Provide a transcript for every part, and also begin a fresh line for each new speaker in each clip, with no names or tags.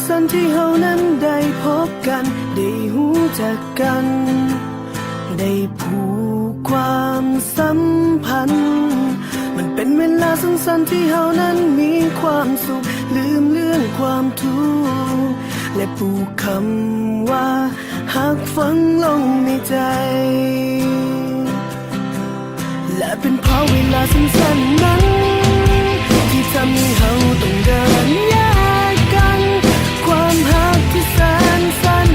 สั้นๆที่เฮานั้นได้พบกันได้หูจักกันได้ผูกความสัมพันธ์มันเป็นเวลาสั้นๆที่เฮานั้นมีความสุขลืมเรื่องความทุกข์และปลูกคำว่าหักฝังลงในใจและเป็นเพราะเวลาสั้นๆนั้นที่ทำให้เฮาต้องเดินแยกกันความหักที่แสนสั้น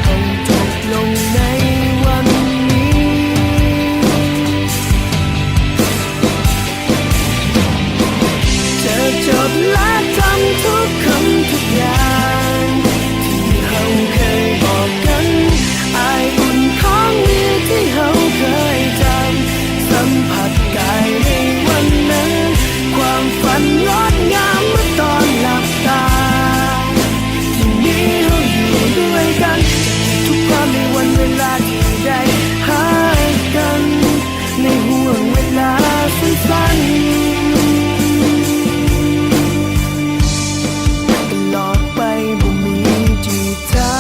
ต้องจบลงในวันนี้จะจบและจำทุกคำทุกอย่างที่เฮาเคยบอกกันอายอุ่นของมือที่เฮาเคยจำสัมผัสกายในวันนั้นความฝันงดงามเมื่อตอนหลับตาที่มีเราอยู่ด้วยกันทุกความในวันเวลาที่ได้หากันในห่วงเวลาสั้นๆตลอดไปบ่มีจีทา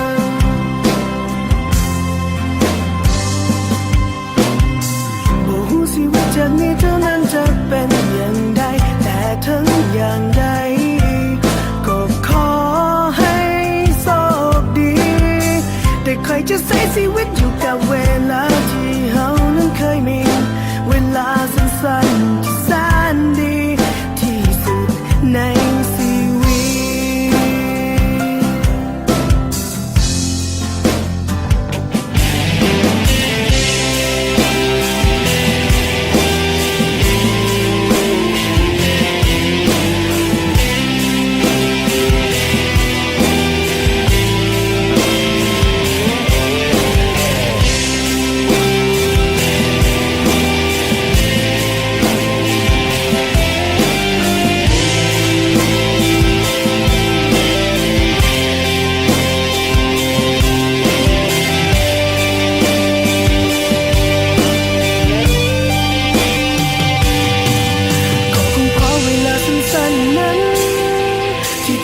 งบ่ฮู้สิว่าจากนี้เท่านั้นจะเป็นอย่างใดแต่ทั้งอย่างใดก็ขอให้โชคดีได้ใครจะใช้ชีวิตอยู่กับเวลาที่เฮานั้นเคยมีเวลาสั้นๆที่แสนดีที่สุดในชีวิ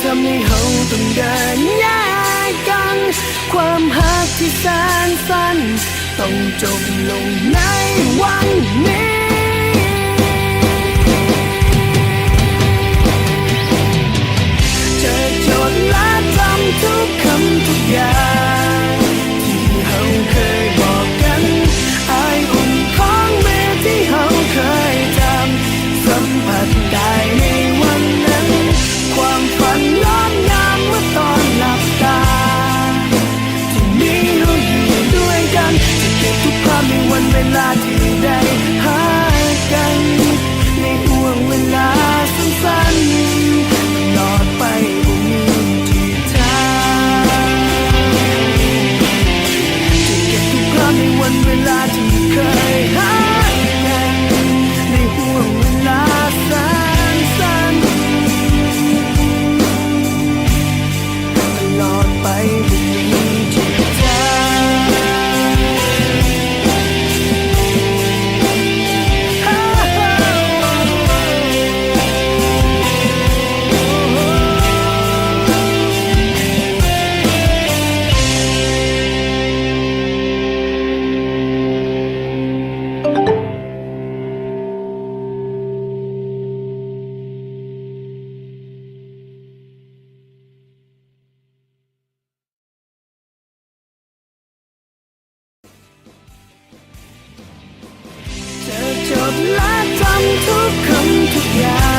ทำให้เฮาต้องเดินแยกกันความหักที่แสนสั้นต้องจบลงในวันนี้จะจดและจำทุกคำทุกอย่างที่เฮาเคยบอกกันอายอุ่นของมือที่เฮาเคยจำสัมผัสได้ในวันนั้นความฝันงดงามเมื่อตอนหลับตาที่มีเราอยู่ด้วยกันจะเก็บทุกภาพในวันเวลาที่ได้หากันในห่วงเวลาสั้นๆตลอดไปบ่มีที่ทางจะเก็บทุกภาพในวันเวลาที่เคยหากันในห่วงเวลาสั้นๆตลอดไปบ่มีที่ทางจะจดและจำทุกคำทุกอย่าง